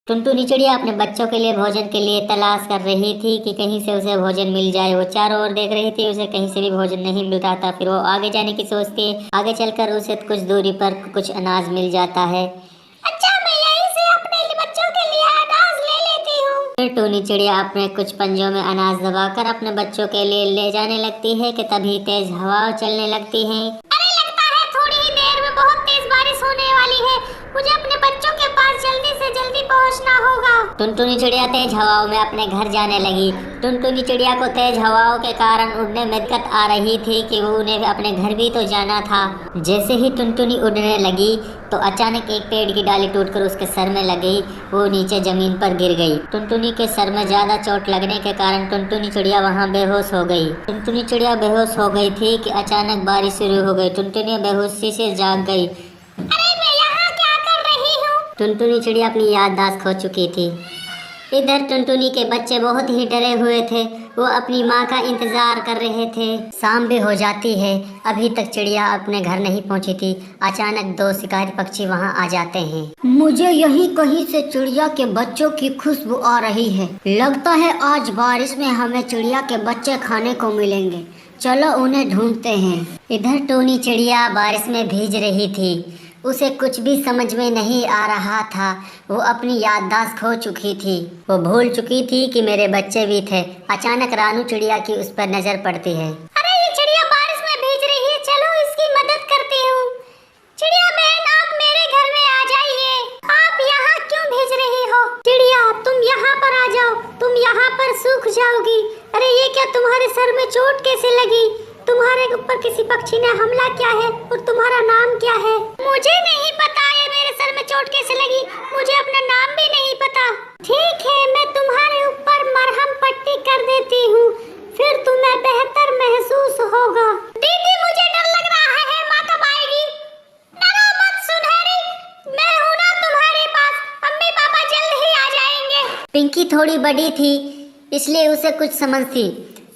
टुनटुनी चिड़िया अपने बच्चों के लिए भोजन के लिए तलाश कर रही थी कि कहीं से उसे भोजन मिल जाए। वो चारों ओर देख रही थी, उसे कहीं से भी भोजन नहीं मिल रहा था। फिर वो आगे जाने की सोचती है। आगे चलकर उसे कुछ दूरी पर कुछ अनाज मिल जाता है। अच्छा, मैं यहीं से अपने बच्चों के लिए अनाज ले लेती हूँ। फिर टूनी चिड़िया अपने कुछ पंजों में अनाज दबाकर अपने बच्चों के लिए ले जाने लगती है कि तभी तेज हवा चलने लगती है। अरे, लगता है थोड़ी ही देर में बहुत तेज बारिश होने वाली है। मुझे अपने बच्चों के पास जल्दी से जल्दी पहुंचना होगा। टुनटुनी चिड़िया तेज हवाओं में अपने घर जाने लगी। टुनटुनी चिड़िया को तेज हवाओं के कारण उड़ने में दिक्कत आ रही थी कि वो उन्हें अपने घर भी तो जाना था। जैसे ही टुनटुनी उड़ने लगी तो अचानक एक पेड़ की डाली टूटकर उसके सर में लग गई। वो नीचे जमीन पर गिर गई। टुनटुनी के सर में ज्यादा चोट लगने के कारण टुनटुनी चिड़िया वहां बेहोश हो गई। टुनटुनी चिड़िया बेहोश हो गई थी कि अचानक बारिश शुरू हो गई। टुनटुनी बेहोशी से जाग गई। अरे, मैं यहाँ क्या कर रही हूँ? टुनटुनी चिड़िया अपनी याददाश्त खो चुकी थी। इधर टुनटुनी के बच्चे बहुत ही डरे हुए थे। वो अपनी माँ का इंतजार कर रहे थे। शाम भी हो जाती है, अभी तक चिड़िया अपने घर नहीं पहुँची थी। अचानक दो शिकारी पक्षी वहाँ आ जाते हैं। मुझे यहीं कहीं से चिड़िया के बच्चों की खुशबू आ रही है। लगता है आज बारिश में हमें चिड़िया के बच्चे खाने को मिलेंगे। चलो उन्हें ढूंढते हैं। इधर टूनी चिड़िया बारिश में भीग रही थी। उसे कुछ भी समझ में नहीं आ रहा था। वो अपनी याददाश्त खो चुकी थी। वो भूल चुकी थी कि मेरे बच्चे भी थे। अचानक रानू चिड़िया की उस पर नजर पड़ती है। अरे, ये चिड़िया बारिश में भीग रही है, चलो इसकी मदद करती हूँ। चिड़िया बहन, आप मेरे घर में आ जाइए। आप यहाँ क्यों भीग रही हो? चिड़िया, तुम यहाँ पर आ जाओ, तुम यहाँ पर सूख जाओगी। अरे, ये क्या तुम्हारे सर में चोट कैसे लगी? तुम्हारे ऊपर किसी पक्षी ने हमला किया है? और तुम्हारा नाम क्या है? मुझे नहीं पता है मेरे सर में चोट कैसे लगी। मुझे अपना नाम भी नहीं पता। ठीक है, मैं तुम्हारे ऊपर मरहम पट्टी कर देती हूँ, फिर तुम्हें बेहतर महसूस होगा। दीदी, मुझे डर लग रहा है, माँ कब आएगी? डरो मत सुनहरी, मैं हूँ ना तुम्हारे पास। मम्मी पापा जल्द ही आ जाएंगे। पिंकी थोड़ी बड़ी थी, इसलिए उसे कुछ समझ थी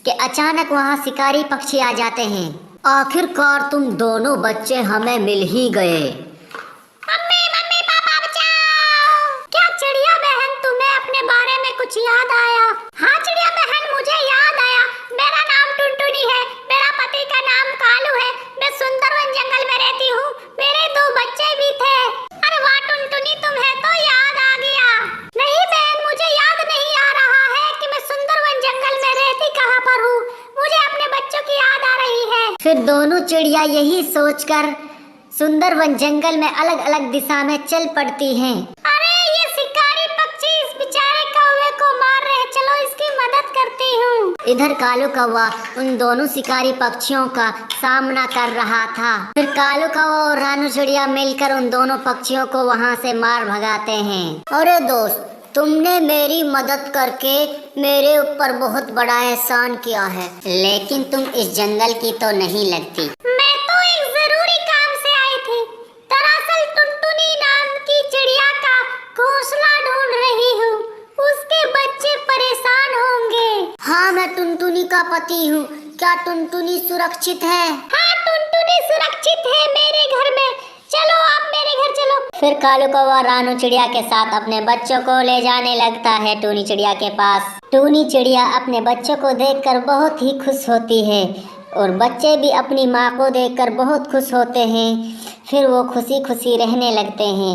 कि अचानक वहाँ शिकारी पक्षी आ जाते हैं। आखिरकार तुम दोनों बच्चे हमें मिल ही गए। मम्मी, मम्मी पापा बचाओ। क्या चिड़िया बहन, तुम्हें अपने बारे में कुछ याद आया? हाँ चिड़िया बहन, मुझे याद आया। मेरा नाम टुनटुनी है, मेरा पति का नाम कालू है। मैं सुंदरवन जंगल में रहती हूँ। मेरे दो बच्चे भी थे। अरे वाह टुनटुनी, तुम्हें तो याद आ गया। नहीं बहन, मुझे याद नहीं आ रहा है कि मैं सुंदरवन जंगल में रहती कहाँ पर हूँ। मुझे अपने बच्चों की याद आ रही है। फिर दोनों चिड़िया यही सोचकर सुंदरवन जंगल में अलग अलग दिशा में चल पड़ती हैं। अरे, ये शिकारी पक्षी इस बेचारे कौवे को मार रहे, चलो इसकी मदद करती हूँ। इधर कालू कौवा उन दोनों शिकारी पक्षियों का सामना कर रहा था। फिर कालू कौवा और रानू चिड़िया मिलकर उन दोनों पक्षियों को वहाँ से मार भगाते हैं। अरे दोस्त, तुमने मेरी मदद करके मेरे ऊपर बहुत बड़ा एहसान किया है, लेकिन तुम इस जंगल की तो नहीं लगती। मैं तो एक जरूरी काम से आई थी। दरअसल टुनटुनी नाम की चिड़िया का घोंसला ढूंढ रही हूँ। उसके बच्चे परेशान होंगे। हाँ, मैं टुनटुनी का पति हूँ। क्या टुनटुनी सुरक्षित है? हाँ, टुनटुनी सुरक्षित है मेरे घर में। चलो, आप मेरे घर चलो। फिर कालू कौवा रानू चिड़िया के साथ अपने बच्चों को ले जाने लगता है टूनी चिड़िया के पास। टूनी चिड़िया अपने बच्चों को देखकर बहुत ही खुश होती है और बच्चे भी अपनी माँ को देखकर बहुत खुश होते हैं। फिर वो खुशी खुशी रहने लगते हैं।